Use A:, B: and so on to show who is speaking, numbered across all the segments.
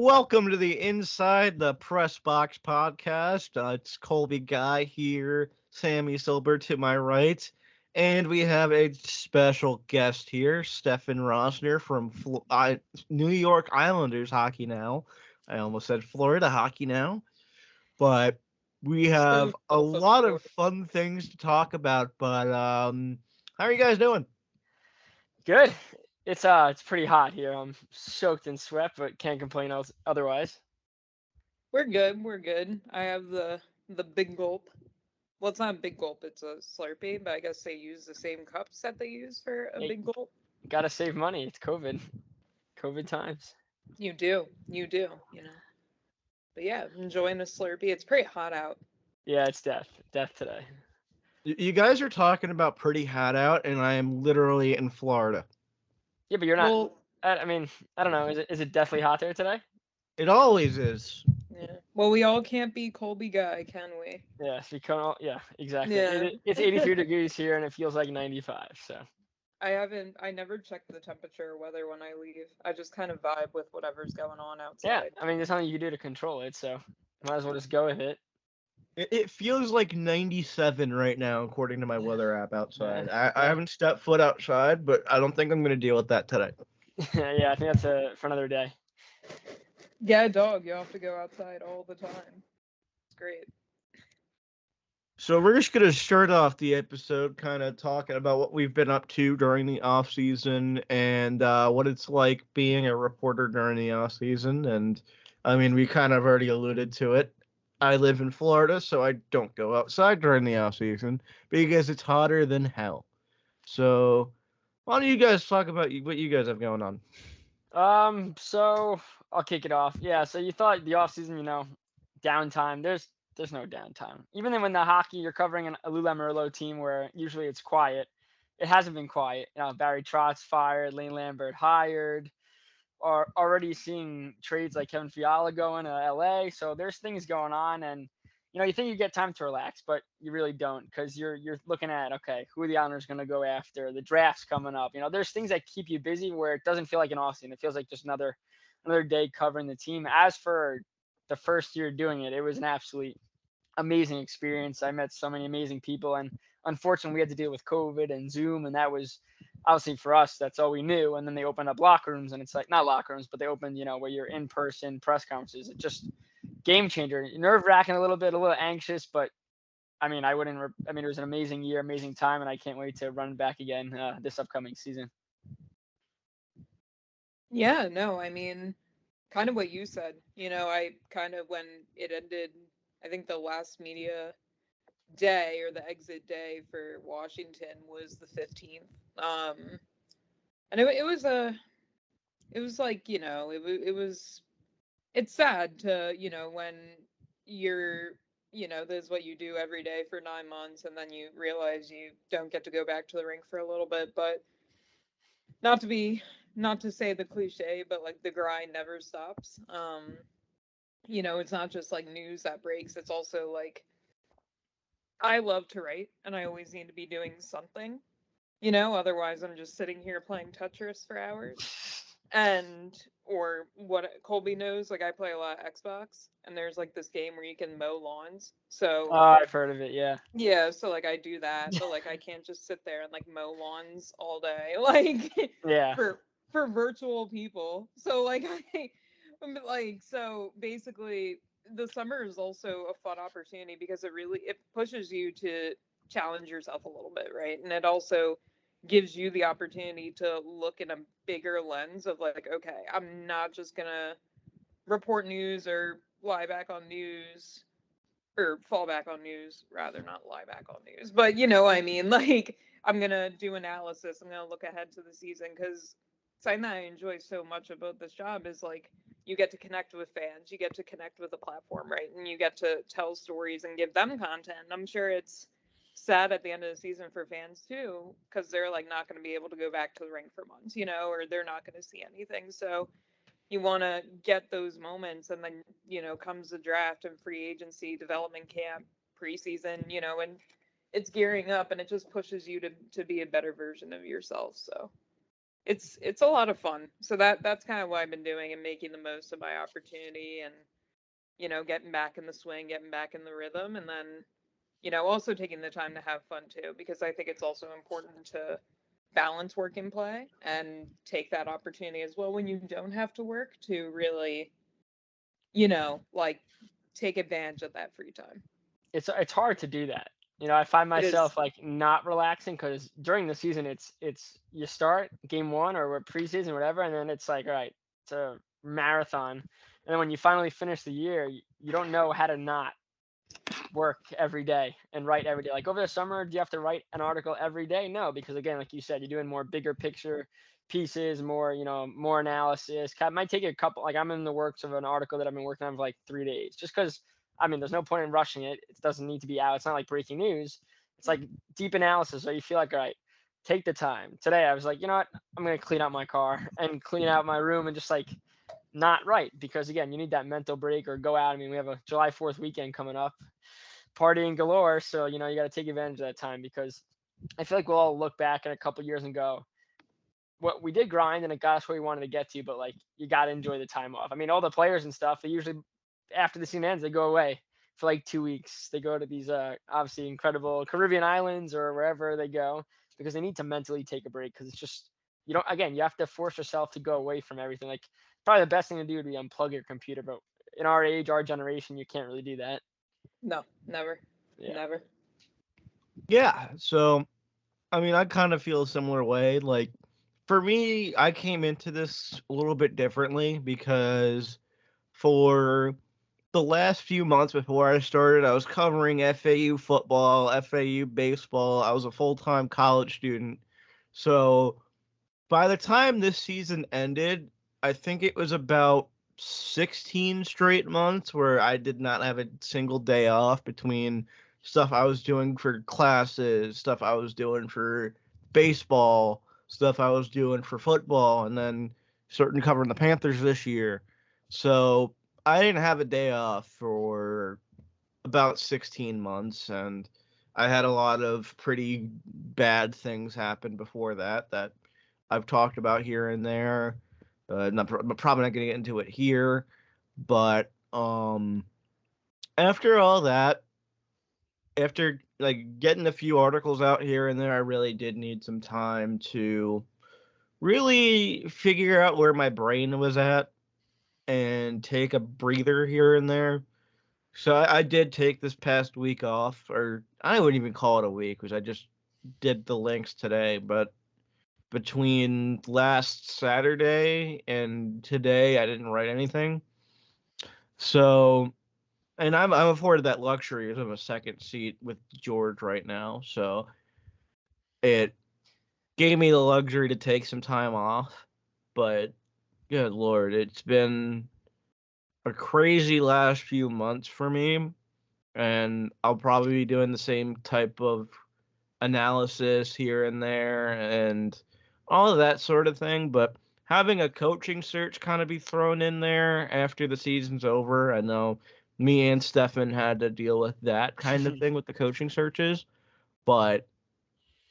A: Welcome to the Inside the Press Box podcast. It's Colby Guy here, Sammy Silber to my right, and we have a special guest here, Stefen Rosner from New York Islanders Hockey Now. I almost said Florida Hockey Now, but we have a
B: Both of
A: lot of
B: Florida.
A: fun things to talk about. But how are you guys doing?
C: Good. It's pretty hot here. I'm soaked in sweat, but can't complain otherwise.
B: We're good. We're good. I have the big gulp. Well, it's not a big gulp. It's a Slurpee, but I guess they use the same cups that they use for a
C: Hey,
B: big gulp.
C: gotta save money. It's COVID. COVID times.
B: You do. You do. But yeah, enjoying a Slurpee. It's pretty hot out.
C: Yeah, it's death. Death today.
A: You guys are talking about pretty hot out, and I am literally in Florida.
C: Yeah, but you're not.
B: Well,
C: I mean, I don't know. Is it deathly hot there today?
A: It always is.
B: yeah. Well, we all can't be Colby Guy, can we?
C: Yeah, yeah, exactly.
B: Yeah.
C: It's 83 degrees here, and it feels like 95. So
B: I never check the temperature or weather when I leave. I just kind of vibe with whatever's going on
C: yeah,
B: outside.
C: I mean, there's nothing you can do to control it. So might as well just go with it.
A: It feels like 97 right now, according to my
B: Yeah.
A: weather app outside.
C: Yeah,
A: I
C: yeah,
A: haven't stepped foot outside, but I don't think I'm going to deal with that today.
C: yeah. I think that's for another day.
B: Yeah, dog. You have to go outside all the time. It's great.
A: So we're just going to start off the episode kind of talking about what we've been up to during the off season and what it's like being a reporter during the off season. And I mean, we kind of already alluded to it. I live in Florida, so I don't go outside during the off season because it's hotter than hell. So why don't you guys talk about what you guys have going on?
C: So I'll kick it off. Yeah, so you thought the off season, downtime. There's no downtime. Even then when the hockey you're covering a Lula Merlot team where usually it's quiet, it hasn't been quiet. Barry Trotz fired, Lane Lambert hired, are already seeing trades like Kevin Fiala going to LA. So there's things going on, and you think you get time to relax, but you really don't because you're looking at, okay, who are the Islanders going to go after? The draft's coming up. There's things that keep you busy where it doesn't feel like an off season. It feels like just another day covering the team. As for the first year doing it, it was an absolute amazing experience. I met so many amazing people, and unfortunately, we had to deal with COVID and Zoom, and that was obviously for us. That's all we knew. And then they opened up locker rooms, and it's like not locker rooms, but they opened, where you're in person press conferences. It just game changer, nerve wracking a little anxious, but I mean, I wouldn't. I mean, it was an amazing year, amazing time, and I can't wait to run back again this upcoming season.
B: Yeah, no, I mean, kind of what you said. I kind of, when it ended, I think the last media day or the exit day for Washington was the 15th. And it was like, it's sad to, when you're, this is what you do every day for 9 months and then you realize you don't get to go back to the rink for a little bit. But not to be not to say the cliche, but like the grind never stops. It's not just like news that breaks, it's also like I love to write and I always need to be doing something, otherwise I'm just sitting here playing Tetris for hours. And or what Colby knows, like I play a lot of Xbox and there's like this game where you can mow lawns.
C: Oh,
B: So
C: I've heard of it. Yeah.
B: yeah, so like I do that, but like I can't just sit there and like mow lawns all day, like
C: Yeah.
B: for virtual people. So like so basically the summer is also a fun opportunity because it pushes you to challenge yourself a little bit, right? And it also gives you the opportunity to look in a bigger lens of like, okay, I'm not just gonna report news or lie back on news or fall back on news rather, not lie back on news, but you know what I mean. Like I'm gonna do analysis, I'm gonna look ahead to the season, because something that I enjoy so much about this job is like you get to connect with fans, you get to connect with the platform, right? And you get to tell stories and give them content. I'm sure it's sad at the end of the season for fans too, because they're like not going to be able to go back to the rink for months, or they're not going to see anything. So you want to get those moments, and then comes the draft and free agency, development camp, preseason, and it's gearing up and it just pushes you to be a better version of yourself. So it's a lot of fun. So that's kind of what I've been doing and making the most of my opportunity and, getting back in the swing, getting back in the rhythm, and then, also taking the time to have fun too, because I think it's also important to balance work and play and take that opportunity as well when you don't have to work to really, like take advantage of that free time.
C: It's hard to do that. I find
B: It is.
C: myself like not relaxing because during the season it's you start game one or preseason whatever, and then it's like, all right, it's a marathon, and then when you finally finish the year, you don't know how to not work every day and write every day. Like over the summer, do you have to write an article every day? No, because again, like you said, you're doing more bigger picture pieces, more, more analysis. It might take you a couple, like I'm in the works of an article that I've been working on for like 3 days, just because, I mean, there's no point in rushing it. It doesn't need to be out. It's not like breaking news. It's like deep analysis. So you feel like, all right, take the time. Today, I was like, you know what? I'm going to clean out my car and clean out my room and just like not write, because again, you need that mental break or go out. I mean, we have a July 4th weekend coming up, partying galore. So, you got to take advantage of that time, because I feel like we'll all look back in a couple years and go, what we did grind and it got us where we wanted to get to, but like you got to enjoy the time off. I mean, all the players and stuff, they usually, after the season ends, they go away for like 2 weeks. They go to these obviously incredible Caribbean islands or wherever they go, because they need to mentally take a break, because it's just, again, you have to force yourself to go away from everything. Like probably the best thing to do would be unplug your computer, but in our age, our generation, you can't really do that.
B: No, never.
C: Yeah.
B: Never.
A: Yeah. So, I mean, I kind of feel a similar way. Like, for me, I came into this a little bit differently because for the last few months before I started, I was covering FAU football, FAU baseball. I was a full-time college student. So by the time this season ended, I think it was about 16 straight months where I did not have a single day off between stuff I was doing for classes, stuff I was doing for baseball, stuff I was doing for football, and then starting covering the Panthers this year. So I didn't have a day off for about 16 months, and I had a lot of pretty bad things happen before that I've talked about here and there. I'm probably not going to get into it here, but after all that, after like getting a few articles out here and there, I really did need some time to really figure out where my brain was at and take a breather here and there. So I did take this past week off, or I wouldn't even call it a week because I just did the links today. But between last Saturday and today, I didn't write anything. So, and I'm afforded that luxury of a second seat with George right now. So it gave me the luxury to take some time off. But good Lord, it's been a crazy last few months for me. And I'll probably be doing the same type of analysis here and there and all of that sort of thing. But having a coaching search kind of be thrown in there after the season's over, I know me and Stefen had to deal with that kind of thing with the coaching searches, but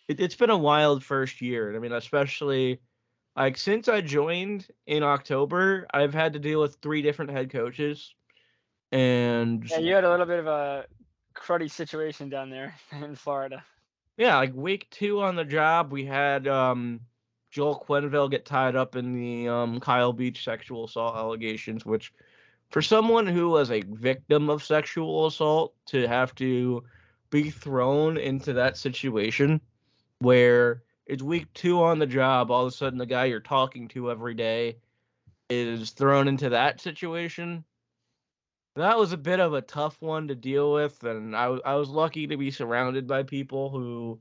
A: it's been a wild first year. I mean, especially like since I joined in October, I've had to deal with 3 different head coaches. And
C: Yeah, you had a little bit of a cruddy situation down there in Florida.
A: yeah, like week 2 on the job, we had Joel Quenneville get tied up in the Kyle Beach sexual assault allegations, which for someone who was a victim of sexual assault to have to be thrown into that situation where it's week 2 on the job, all of a sudden the guy you're talking to every day is thrown into that situation. That was a bit of a tough one to deal with, and I was lucky to be surrounded by people who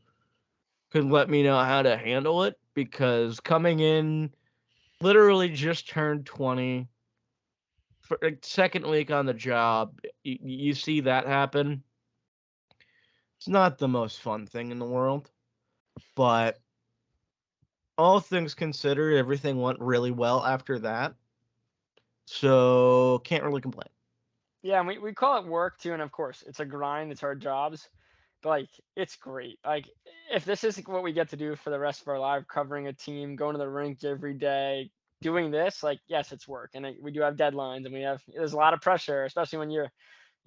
A: could let me know how to handle it, because coming in, literally just turned 20, for second week on the job, you see that happen. It's not the most fun thing in the world, but all things considered, everything went really well after that, so can't really complain.
C: Yeah, and we call it work too, and of course, it's a grind. It's our jobs. But like, it's great. Like, if this is what we get to do for the rest of our life, covering a team, going to the rink every day, doing this, like, yes, it's work, and we do have deadlines, and there's a lot of pressure, especially when you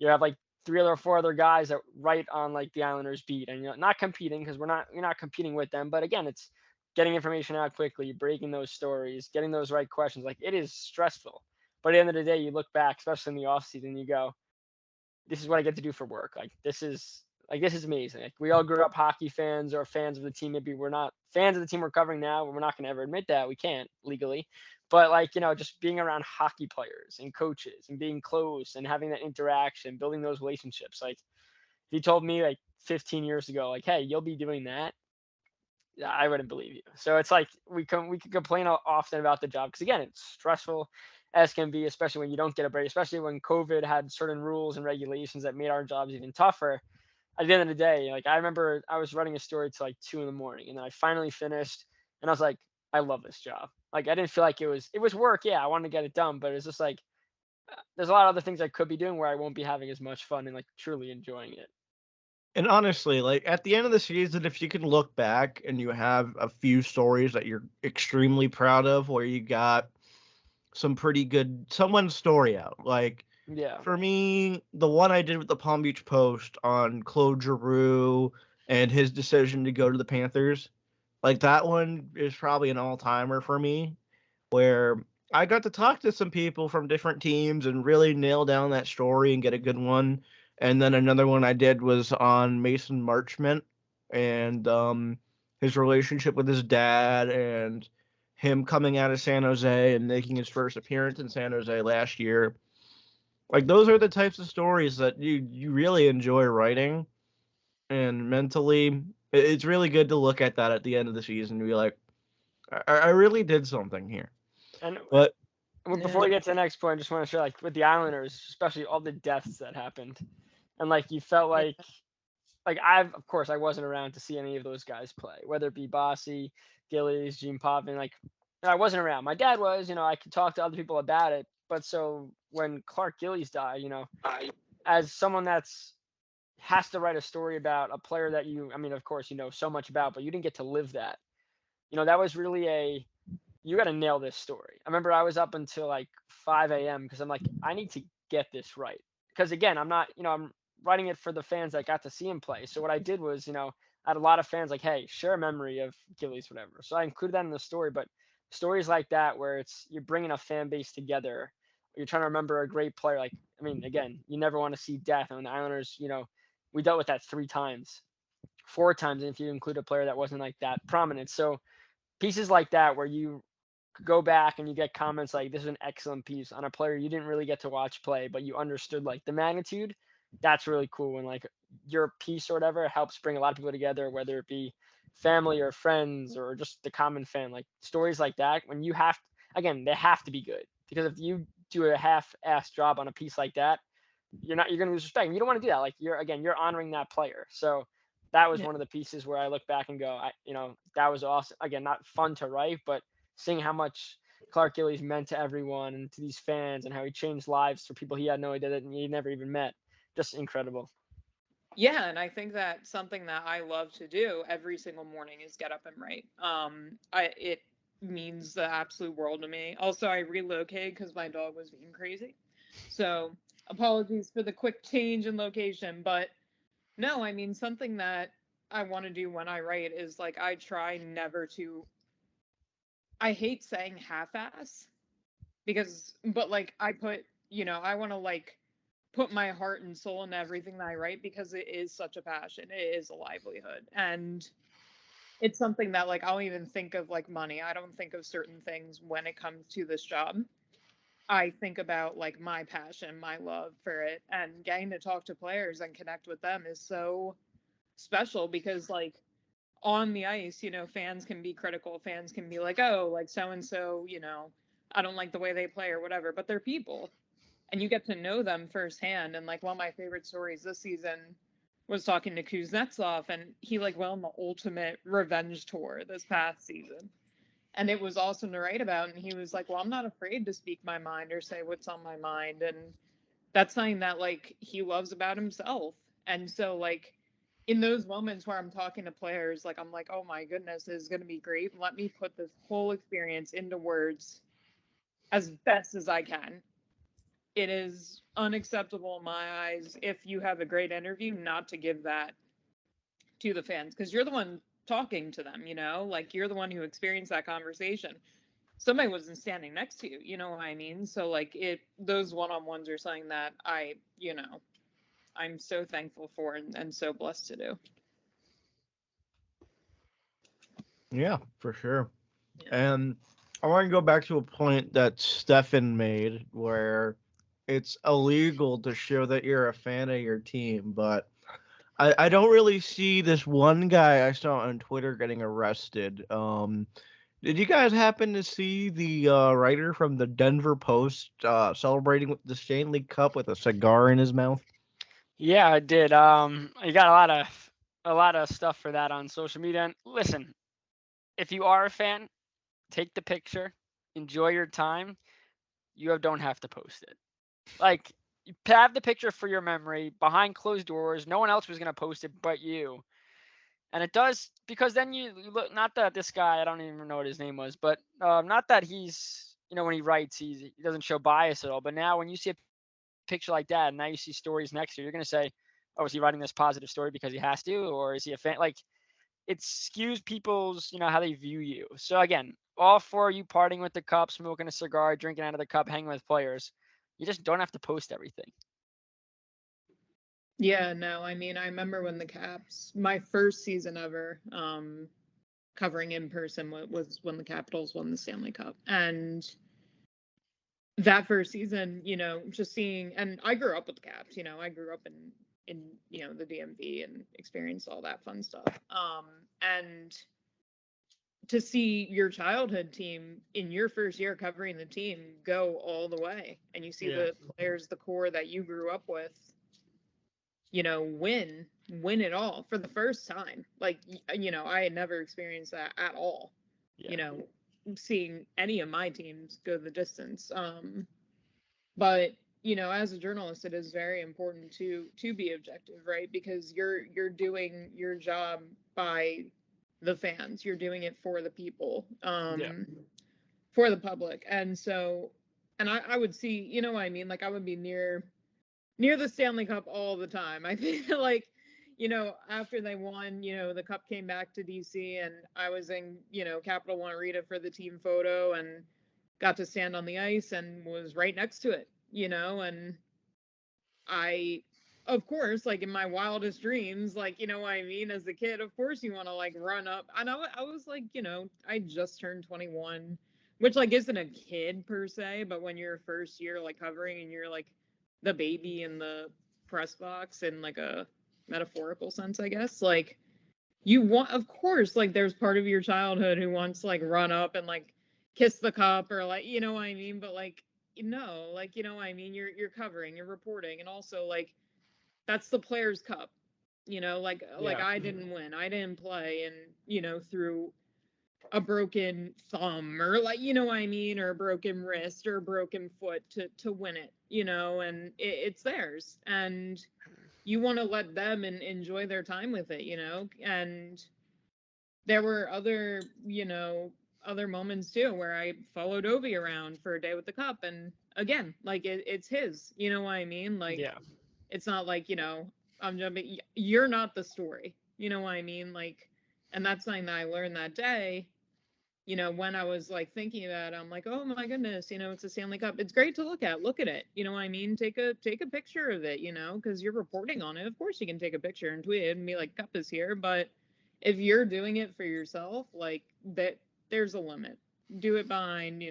C: have like three or four other guys that write on like the Islanders beat, and you're not competing because you're not competing with them. But again, it's getting information out quickly, breaking those stories, getting those right questions. Like, it is stressful. But at the end of the day, you look back, especially in the off season, you go, this is what I get to do for work. This is amazing. Like, we all grew up hockey fans or fans of the team. Maybe we're not fans of the team we're covering now. We're not going to ever admit that. We can't legally. But like, just being around hockey players and coaches and being close and having that interaction, building those relationships. Like, if you told me like 15 years ago, like, hey, you'll be doing that, I wouldn't believe you. So it's like we could complain often about the job because again, it's stressful as can be, especially when you don't get a break, especially when COVID had certain rules and regulations that made our jobs even tougher. At the end of the day, like, I remember I was writing a story till like 2 a.m, and then I finally finished, and I was like, I love this job. Like, I didn't feel like it was work. Yeah, I wanted to get it done, but it's just like there's a lot of other things I could be doing where I won't be having as much fun and like truly enjoying it.
A: And honestly, like at the end of the season, if you can look back and you have a few stories that you're extremely proud of, where you got some pretty good someone's story out. Like
C: Yeah.
A: for me, the one I did with the Palm Beach Post on Claude Giroux and his decision to go to the Panthers, like that one is probably an all-timer for me, where I got to talk to some people from different teams and really nail down that story and get a good one. And then another one I did was on Mason Marchment and his relationship with his dad and him coming out of San Jose and making his first appearance in San Jose last year. Like those are the types of stories that you really enjoy writing, and mentally it's really good to look at that at the end of the season and be like, I really did something here.
C: And
A: But
C: before we get to the next point, I just want to share, like, with the Islanders, especially all the deaths that happened, and like you felt like of course I wasn't around to see any of those guys play, whether it be Bossy, Gillies, Gene Potvin. Like, I wasn't around. My dad was. I could talk to other people about it. But so when Clark Gillies died, as someone that's has to write a story about a player that I mean, of course, so much about, but you didn't get to live that. That was really you got to nail this story. I remember I was up until like 5 a.m. because I'm like, I need to get this right. Because again, I'm not, I'm writing it for the fans that got to see him play. So what I did was, I had a lot of fans like, hey, share a memory of Gillies, whatever. So I included that in the story. But stories like that, where you're bringing a fan base together, you're trying to remember a great player. Like, I mean, again, you never want to see death. And the Islanders, we dealt with that 3 times, 4 times, if you include a player that wasn't like that prominent. So pieces like that, where you go back and you get comments like, this is an excellent piece on a player you didn't really get to watch play, but you understood like the magnitude. That's really cool when like your piece or whatever helps bring a lot of people together, whether it be family or friends or just the common fan. Like stories like that, when you have again, they have to be good, because if you do a half-assed job on a piece like that, you're going to lose respect. And you don't want to do that. Like, you're honoring that player. So that was one of the pieces where I look back and go, that was awesome. Again, not fun to write, but seeing how much Clark Gillies meant to everyone and to these fans, and how he changed lives for people he had no idea that he never even met. Just incredible.
B: Yeah, and I think that something that I love to do every single morning is get up and write. It means the absolute world to me. Also, I relocated because my dog was being crazy. So apologies for the quick change in location, but no, I mean, something that I want to do when I write is like, I try never to, I hate saying half-ass but like I put, I want to like put my heart and soul into everything that I write, because it is such a passion. It is a livelihood. And it's something that like I'll even think of like money. I don't think of certain things when it comes to this job. I think about like my passion, my love for it, and getting to talk to players and connect with them is so special, because like on the ice, fans can be critical. Fans can be like, oh, like so and so, I don't like the way they play or whatever, but they're people. And you get to know them firsthand. And like one of my favorite stories this season was talking to Kuznetsov, and he like went on the ultimate revenge tour this past season. And it was awesome to write about. And he was like, well, I'm not afraid to speak my mind or say what's on my mind. And that's something that like he loves about himself. And so like in those moments where I'm talking to players, like I'm like, oh my goodness, this is going to be great. Let me put this whole experience into words as best as I can. It is unacceptable in my eyes if you have a great interview not to give that to the fans, because you're the one talking to them, like you're the one who experienced that conversation. Somebody wasn't standing next to you, you know what I mean? So like those one-on-ones are something that I'm so thankful for and so blessed to do.
A: Yeah, for sure.
B: Yeah.
A: And I want to go back to a point that Stefan made where it's illegal to show that you're a fan of your team, but I don't really see this one guy I saw on Twitter getting arrested. Did you guys happen to see the writer from the Denver Post celebrating with the Stanley Cup with a cigar in his mouth?
C: Yeah, I did. I got a lot of stuff for that on social media. And listen, if you are a fan, take the picture, enjoy your time. You don't have to post it. Like, you have the picture for your memory behind closed doors. No one else was gonna post it but you. And it does, because then you look. Not that this guy, I don't even know what his name was, but not that he's, when he writes, he doesn't show bias at all. But now when you see a picture like that, and now you see stories next to you, you're gonna say, oh, is he writing this positive story because he has to, or is he a fan? Like, it skews people's, how they view you. So again, all for you partying with the cup, smoking a cigar, drinking out of the cup, hanging with players. You just don't have to post everything.
B: Yeah, no, I mean, I remember when the Caps, my first season ever, covering in person was when the Capitals won the Stanley Cup. And that first season, just seeing, and I grew up with the Caps, I grew up in the DMV and experienced all that fun stuff. And to see your childhood team in your first year covering the team go all the way, and you see the players, the core that you grew up with, win it all for the first time. Like, I had never experienced that at all.
C: Yeah.
B: Seeing any of my teams go the distance. But as a journalist, it is very important to be objective, right? Because you're doing your job by the fans. You're doing it for the people, for the public. And so, and I would see, what I mean? Like, I would be near the Stanley Cup all the time. I feel like, after they won, the cup came back to DC, and I was in, Capital One Arena for the team photo, and got to stand on the ice and was right next to it, and I, of course, like in my wildest dreams, like, what I mean, as a kid, of course you want to like run up. And I was like, I just turned 21, which like isn't a kid per se, but when you're first year like covering and you're like the baby in the press box in like a metaphorical sense, I guess, like you want, of course, like there's part of your childhood who wants to like run up and like kiss the cup or like, what I mean, but like, like, what I mean, you're covering, you're reporting, and also like that's the Players' Cup, like I didn't win, I didn't play, and through a broken thumb or like, what I mean, or a broken wrist or a broken foot to win it, and it's theirs, and you want to let them and enjoy their time with it, and there were other, other moments too where I followed Ovi around for a day with the cup, and again, like it's his, you know what I mean? Like, it's not like, I'm jumping, you're not the story, you know what I mean? Like, and that's something that I learned that day, when I was like thinking about it. I'm like, oh my goodness, it's a Stanley Cup. It's great to look at. Look at it. You know what I mean? Take a picture of it, because you're reporting on it. Of course you can take a picture and tweet it and be like, cup is here. But if you're doing it for yourself, like that, there's a limit. Do it behind,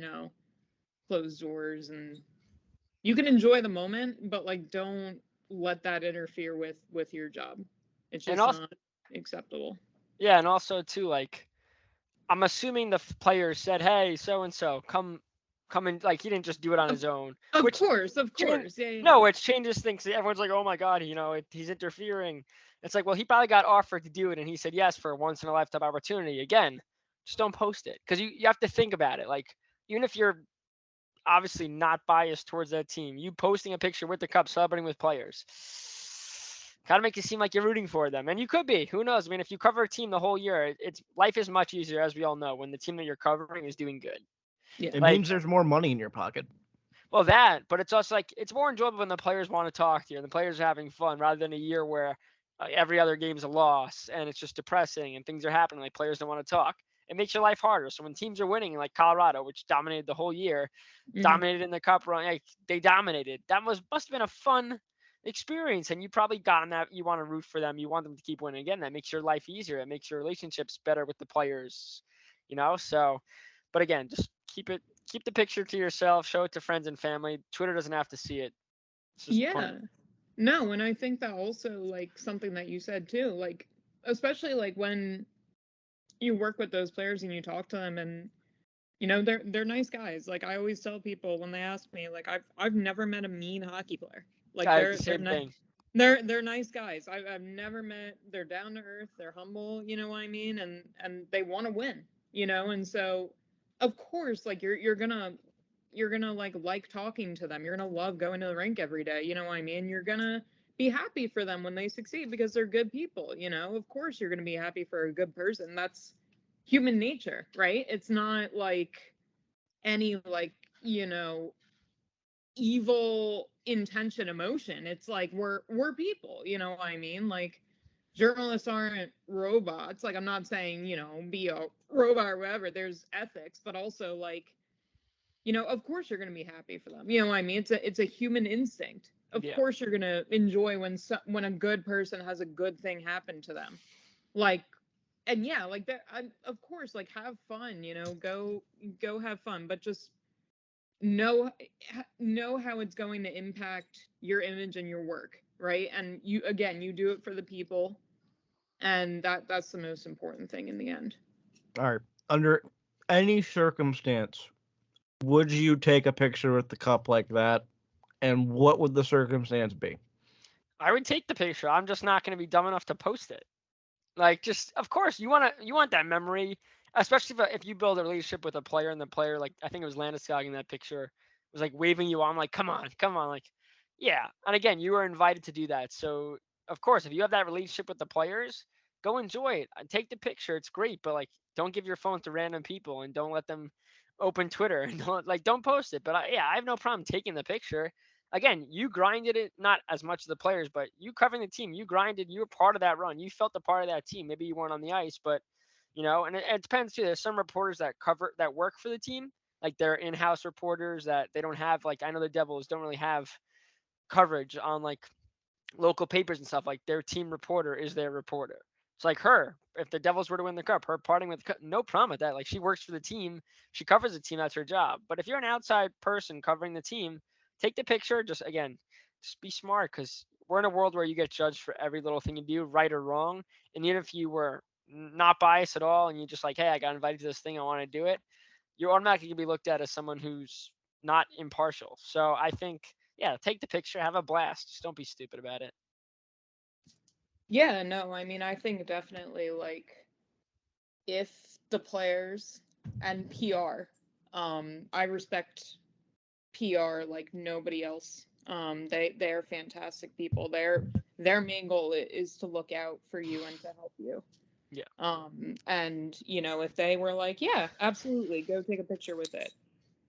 B: closed doors, and you can enjoy the moment, but like don't let that interfere with your job. It's just not acceptable.
C: Yeah, and also too, like, I'm assuming the players said, "Hey, so and so, come and," like, he didn't just do it on his own.
B: Of course. Yeah.
C: No, which changes things. Everyone's like, "Oh my God, he's interfering." It's like, well, he probably got offered to do it, and he said yes for a once in a lifetime opportunity. Again, just don't post it, because you have to think about it. Like, even if you're obviously not biased towards that team, you posting a picture with the cup celebrating with players, kind of make it seem like you're rooting for them, and you could be. Who knows? I mean, if you cover a team the whole year, it's life is much easier, as we all know, when the team that you're covering is doing good.
B: Yeah.
A: It
C: Like,
A: means there's more money in your pocket.
C: well, that, but it's also like it's more enjoyable when the players want to talk to you and the players are having fun, rather than a year where every other game's a loss and it's just depressing and things are happening like players don't want to talk. It makes your life harder. So when teams are winning, like Colorado, which dominated the whole year, dominated in the cup run, like, they dominated. That must have been a fun experience, and you probably gotten that. You want to root for them. You want them to keep winning. Again, that makes your life easier. It makes your relationships better with the players. So, but again, just keep the picture to yourself, show it to friends and family. Twitter doesn't have to see it. It's just
B: Yeah. No, and I think that also, like, something that you said too, like, especially like when you work with those players and you talk to them, and they're nice guys. Like, I always tell people when they ask me, like, I've never met a mean hockey player. Like,
C: the same thing.
B: They're nice guys. I've never met. They're down to earth. They're humble. You know what I mean? And they want to win. And so, of course, like, you're gonna like talking to them. You're gonna love going to the rink every day. You know what I mean? You're gonna be happy for them when they succeed because they're good people. Of course you're gonna be happy for a good person. That's human nature, right? It's not like any, like, evil intention emotion. It's like we're people, you know what I mean? Like, journalists aren't robots. Like, I'm not saying, be a robot or whatever. There's ethics, but also, like, of course you're going to be happy for them. You know what I mean? It's a human instinct. Of course you're going to enjoy when a good person has a good thing happen to them. Like, and yeah, like that, of course, like, have fun, go have fun, but just know how it's going to impact your image and your work, right? And you do it for the people, and that's the most important thing in the end.
A: All right. Under any circumstance, would you take a picture with the cup like that? And what would the circumstance be?
C: I would take the picture. I'm just not going to be dumb enough to post it. Like, just, of course, you want that memory, especially if you build a relationship with a player and the player, like, I think it was Landeskog in that picture, was like waving you on. I'm like, come on, like, yeah. And again, you were invited to do that. So of course, if you have that relationship with the players, go enjoy it and take the picture. It's great, but, like, don't give your phone to random people and don't let them open Twitter and don't post it. But I have no problem taking the picture. Again, you grinded it, not as much as the players, but you covering the team, you grinded, you were part of that run. You felt a part of that team. Maybe you weren't on the ice, but, and it depends too. There's some reporters that work for the team, like they're in-house reporters that they don't have, like, I know the Devils don't really have coverage on, like, local papers and stuff. Like, their team reporter is their reporter. It's like her, if the Devils were to win the cup, her parting with the cup, no problem with that. Like, she works for the team, she covers the team, that's her job. But if you're an outside person covering the team, take the picture. Just be smart, because we're in a world where you get judged for every little thing you do, right or wrong. And even if you were not biased at all and you just like, hey, I got invited to this thing, I want to do it, you're automatically going to be looked at as someone who's not impartial. So I think, yeah, take the picture, have a blast. Just don't be stupid about it.
B: Yeah, no, I mean, I think definitely, like, if the players and PR, I respect PR like nobody else. They're fantastic people. Their main goal is to look out for you and to help you.
C: Yeah.
B: And if they were like, yeah, absolutely, go take a picture with it,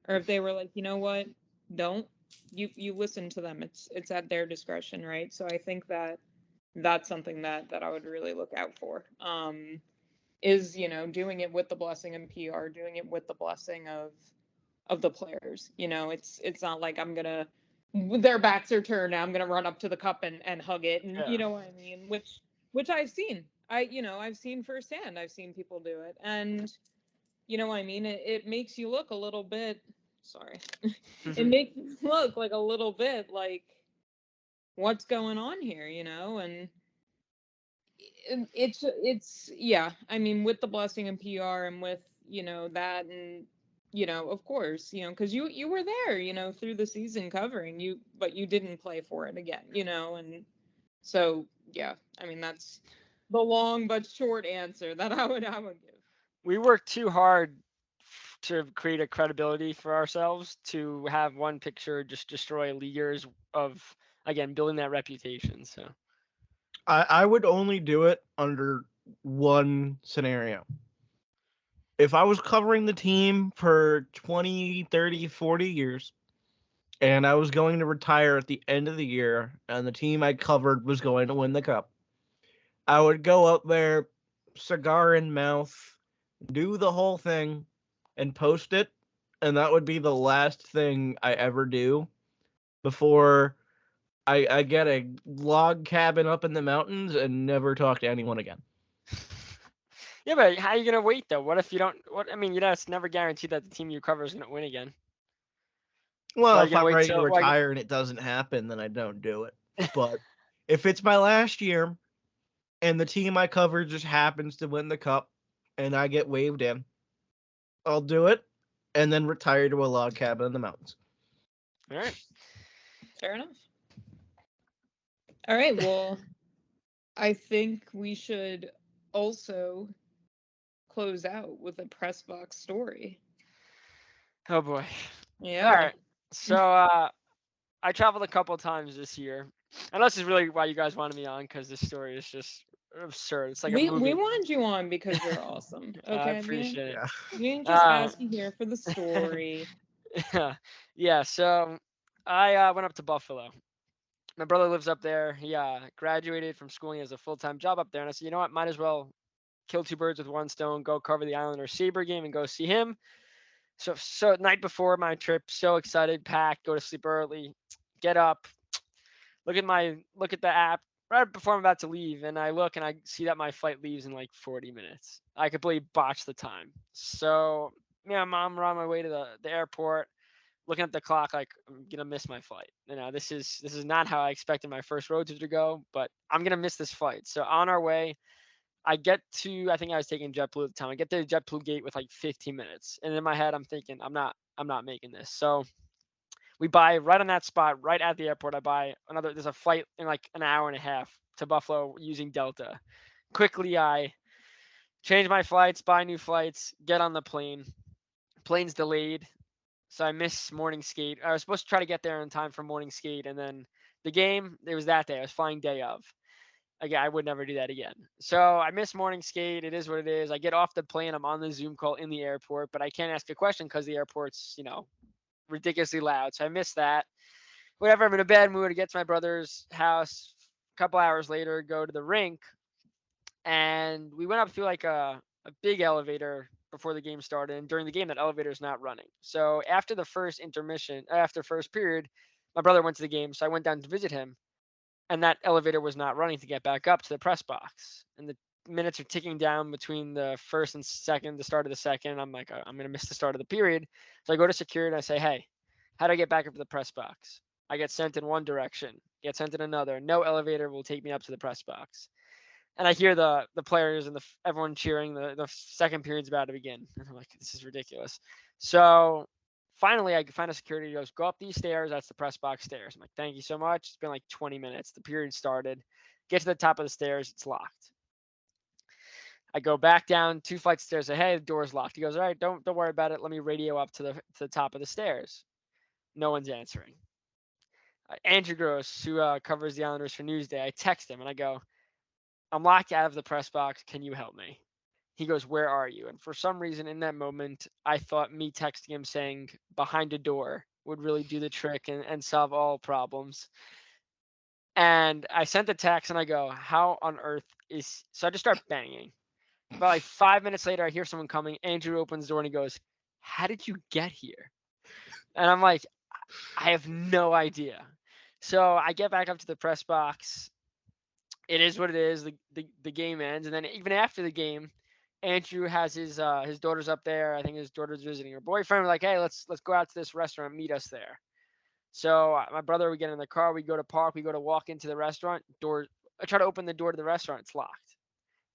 B: or if they were like, you know what, don't, you listen to them. It's at their discretion, right? So I think that's something that I would really look out for. Is doing it with the blessing of PR, doing it with the blessing of the players. It's not like I'm gonna, their backs are turned, I'm gonna run up to the cup and hug it, and you know what I mean, which I've seen. I've seen firsthand. I've seen people do it, and you know what I mean, it makes you look a little bit, sorry, it makes you look like a little bit like, what's going on here, and it's yeah, I mean, with the blessing and PR and with that, and of course, because you were there, through the season covering you, but you didn't play for it again, and so yeah, I mean, that's the long but short answer that I would give.
C: We worked too hard to create a credibility for ourselves to have one picture just destroy years of, again, building that reputation. So
A: I would only do it under one scenario. If I was covering the team for 20, 30, 40 years, and I was going to retire at the end of the year, and the team I covered was going to win the cup, I would go up there, cigar in mouth, do the whole thing, and post it, and that would be the last thing I ever do before I get a log cabin up in the mountains and never talk to anyone again.
C: Yeah, but how are you gonna wait though? What if you don't? What I mean, it's never guaranteed that the team you cover is gonna win again.
A: Well,
C: Why are you
A: if
C: gonna
A: I'm
C: wait
A: ready to
C: till?
A: retire and it doesn't happen, then I don't do it. But if it's my last year and the team I cover just happens to win the cup and I get waved in, I'll do it and then retire to a log cabin in the mountains.
C: All right.
B: Fair enough. All right. Well, I think we should also close out with a press box story.
C: Oh boy.
B: Yeah.
C: All right. So I traveled a couple times this year, and this is really why you guys wanted me on, because this story is just absurd. It's like a movie.
B: We wanted you on because you're awesome. Okay.
C: I appreciate it.
A: Yeah.
B: We didn't just ask you here for the story.
C: Yeah. So I went up to Buffalo. My brother lives up there. He graduated from school. And he has a full-time job up there, and I said, you know what? Might as well kill two birds with one stone. Go cover the Islanders Saber game and go see him. So night before my trip, so excited, packed, go to sleep early, get up, look at the app right before I'm about to leave, and I look and I see that my flight leaves in like 40 minutes. I completely botched the time. So yeah, I'm on my way to the airport, looking at the clock like I'm gonna miss my flight. This is not how I expected my first road trip to go, but I'm gonna miss this flight. So on our way, I think I was taking JetBlue at the time. I get to the JetBlue gate with like 15 minutes, and in my head I'm thinking I'm not making this. So we buy right on that spot, right at the airport. I buy another. There's a flight in like an hour and a half to Buffalo using Delta. Quickly, I change my flights, buy new flights, get on the plane. Plane's delayed, so I miss morning skate. I was supposed to try to get there in time for morning skate, and then the game. It was that day. I was flying day of. Again, I would never do that again. So I miss morning skate. It is what it is. I get off the plane. I'm on the Zoom call in the airport, but I can't ask a question because the airport's, ridiculously loud. So I missed that. Whatever. I'm in a bad mood. I get to my brother's house. A couple hours later, go to the rink, and we went up through like a big elevator before the game started. And during the game, that elevator is not running. So after the first intermission, after first period, my brother went to the game. So I went down to visit him, and that elevator was not running to get back up to the press box. And the minutes are ticking down between the first and second, the start of the second. I'm like, I'm going to miss the start of the period. So I go to security and I say, hey, how do I get back up to the press box? I get sent in one direction, get sent in another. No elevator will take me up to the press box. And I hear the players and everyone cheering. The second period's about to begin. And I'm like, this is ridiculous. So finally, I find a security. He goes, go up these stairs. That's the press box stairs. I'm like, thank you so much. It's been like 20 minutes. The period started. Get to the top of the stairs. It's locked. I go back down 2 flights of stairs. Say, hey, the door's locked. He goes, all right, don't worry about it. Let me radio up to the top of the stairs. No one's answering. Andrew Gross, who covers the Islanders for Newsday, I text him and I go, I'm locked out of the press box. Can you help me? He goes, where are you? And for some reason in that moment, I thought me texting him saying behind a door would really do the trick and solve all problems. And I sent the text and I go, how on earth is, so I just start banging. About like 5 minutes later, I hear someone coming. Andrew opens the door and he goes, how did you get here? And I'm like, I have no idea. So I get back up to the press box. It is what it is. The game ends. And then even after the game, Andrew has his daughters up there. I think his daughter's visiting her boyfriend. We're like, hey, let's go out to this restaurant, meet us there. So my brother, we get in the car, we go to park, we go to walk into the restaurant. I try to open the door to the restaurant, it's locked.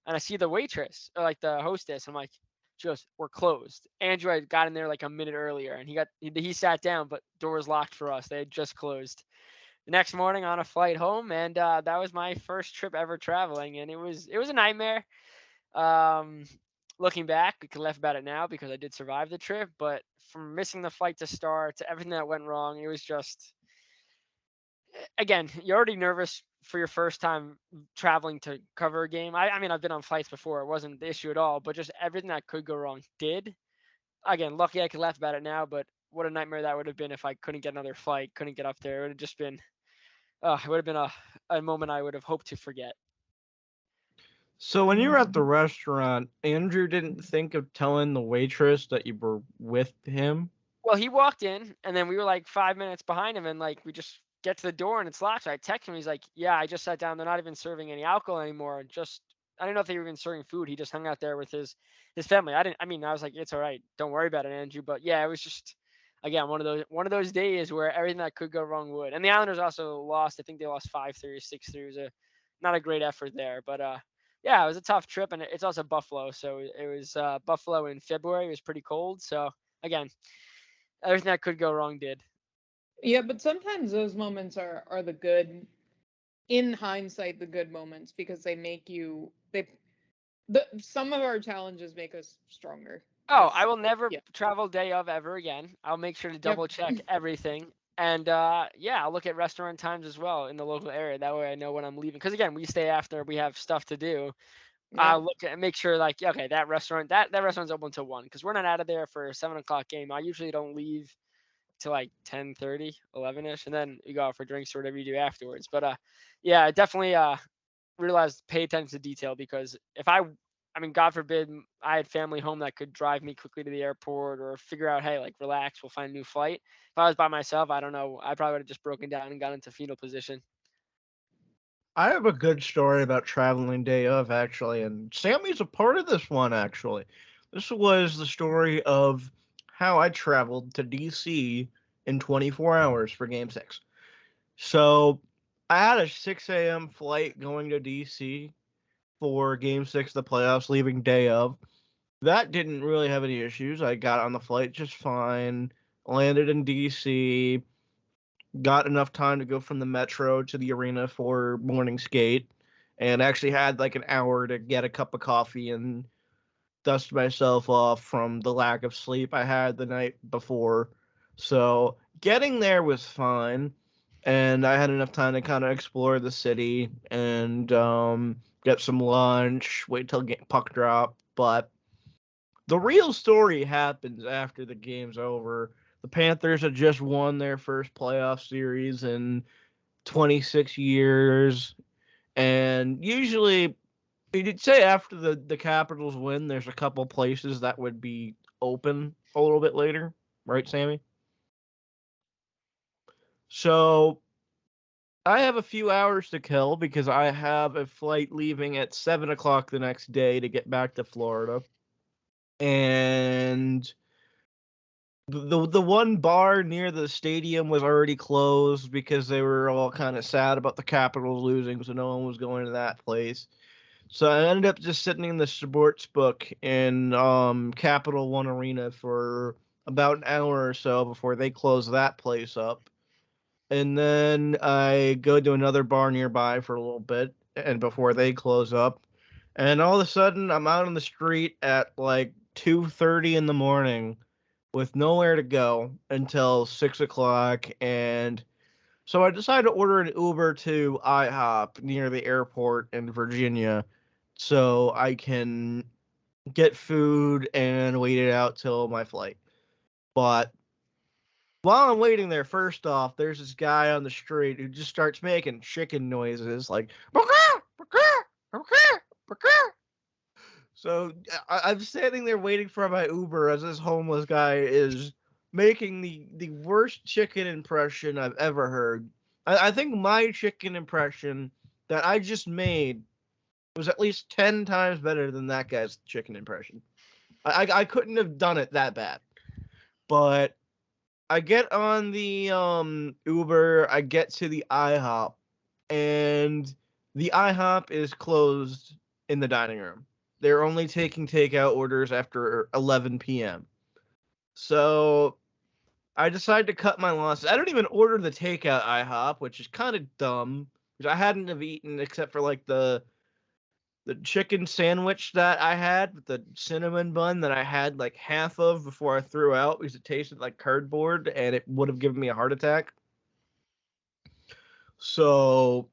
C: And I see the waitress, or like the hostess. I'm like, she goes, we're closed. Andrew had got in there like a minute earlier, and he sat down, but door was locked for us. They had just closed. The next morning on a flight home, and that was my first trip ever traveling, and it was a nightmare. Looking back, we can laugh about it now because I did survive the trip, but from missing the flight to start to everything that went wrong, it was just again, you're already nervous for your first time traveling to cover a game. I mean, I've been on flights before. It wasn't the issue at all, but just everything that could go wrong did. Again, lucky I can laugh about it now, but what a nightmare that would have been if I couldn't get another flight, couldn't get up there. It would have just been, it would have been a moment I would have hoped to forget.
A: So when you were at the restaurant, Andrew didn't think of telling the waitress that you were with him?
C: Well, he walked in, and then we were like 5 minutes behind him, and like we just get to the door and it's locked. So I text him. He's like, "Yeah, I just sat down. They're not even serving any alcohol anymore. Just I don't know if they were even serving food. He just hung out there with his family. I didn't. I mean, I was like, it's all right. Don't worry about it, Andrew. But yeah, it was just again one of those days where everything that could go wrong would. And the Islanders also lost. I think they lost 5-3 or 6-3. It was not a great effort there, but yeah, it was a tough trip, and it's also Buffalo. So it was Buffalo in February. It was pretty cold. So again, everything that could go wrong did.
B: Yeah, but sometimes those moments are the good, in hindsight, the good moments, because they make you some of our challenges make us stronger.
C: Oh, I will never
B: Yeah.
C: travel day of ever again. I'll make sure to
B: Yep.
C: double check everything. And yeah, I'll look at restaurant times as well in the local area. That way I know when I'm leaving. Because again, we stay after we have stuff to do. I'll look at and make sure like, okay, that restaurant's open till 1. Because we're not out of there for a 7 o'clock game. I usually don't leave till like 10:30, 11ish, and then you go out for drinks or whatever you do afterwards. But yeah, I definitely realized pay attention to detail, because if I mean, God forbid, I had family home that could drive me quickly to the airport or figure out, hey, like, relax, we'll find a new flight. If I was by myself, I don't know, I probably would have just broken down and got into fetal position.
A: I have a good story about traveling day of, actually, and Sammy's a part of this one, actually. This was the story of how I traveled to DC in 24 hours for Game 6. So I had a 6 a.m. flight going to DC for Game 6 of the playoffs, leaving day of. That didn't really have any issues. I got on the flight just fine, landed in DC, got enough time to go from the metro to the arena for morning skate, and actually had like an hour to get a cup of coffee and dust myself off from the lack of sleep I had the night before. So getting there was fine, and I had enough time to kind of explore the city and get some lunch, wait till puck drop. But the real story happens after the game's over. The Panthers had just won their first playoff series in 26 years. And usually, you'd say after the Capitals win, there's a couple places that would be open a little bit later. Right, Sammy? So I have a few hours to kill because I have a flight leaving at 7 o'clock the next day to get back to Florida. And the one bar near the stadium was already closed because they were all kind of sad about the Capitals losing, so no one was going to that place. So I ended up just sitting in the sports book in Capital One Arena for about an hour or so before they closed that place up. And then I go to another bar nearby for a little bit and before they close up. And all of a sudden I'm out on the street at like 2:30 in the morning with nowhere to go until 6 o'clock. And so I decided to order an Uber to IHOP near the airport in Virginia so I can get food and wait it out till my flight. But while I'm waiting there, first off, there's this guy on the street who just starts making chicken noises like, "Baka, baka, baka, baka." So I'm standing there waiting for my Uber as this homeless guy is making the worst chicken impression I've ever heard. I think my chicken impression that I just made was at least 10 times better than that guy's chicken impression. I couldn't have done it that bad. But I get on the Uber, I get to the IHOP, and the IHOP is closed in the dining room. They're only taking takeout orders after 11 p.m. So I decide to cut my losses. I don't even order the takeout IHOP, which is kind of dumb, because I hadn't have eaten except for like the chicken sandwich that I had with the cinnamon bun that I had like half of before I threw out because it tasted like cardboard and it would have given me a heart attack. So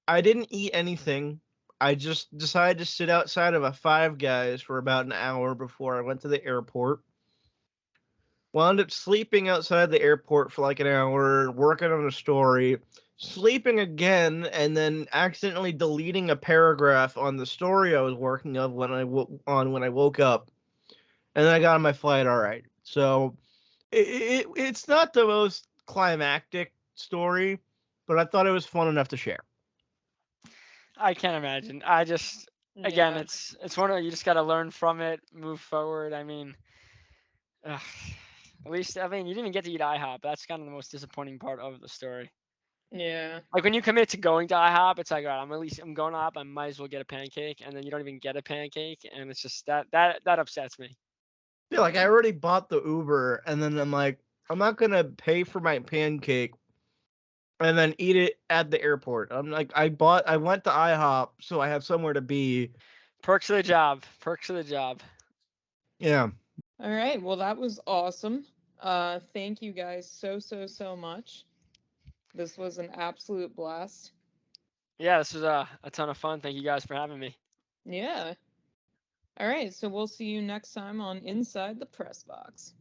A: I didn't eat anything. I just decided to sit outside of a Five Guys for about an hour before I went to the airport. Wound up sleeping outside the airport for like an hour, working on a story, sleeping again, and then accidentally deleting a paragraph on the story I was working on when I woke up, and then I got on my flight. All right, so it's not the most climactic story, but I thought it was fun enough to share.
C: I can't imagine. I just again,
B: Yeah.
C: it's one of you just got to learn from it, move forward. I mean, ugh, at least you didn't even get to eat IHOP. That's kind of the most disappointing part of the story.
B: Yeah.
C: Like when you commit to going to IHOP, it's like, all right, I'm going to IHOP. I might as well get a pancake, and then you don't even get a pancake, and it's just that upsets me.
A: Yeah, like I already bought the Uber, and then I'm like, I'm not gonna pay for my pancake and then eat it at the airport. I'm like, I went to IHOP, so I have somewhere to be.
C: Perks of the job. Perks of the job.
A: Yeah.
B: All right. Well, that was awesome. Thank you guys so much. This was an absolute blast.
C: Yeah, this was a ton of fun. Thank you guys for having me.
B: Yeah. All right. So we'll see you next time on Inside the Press Box.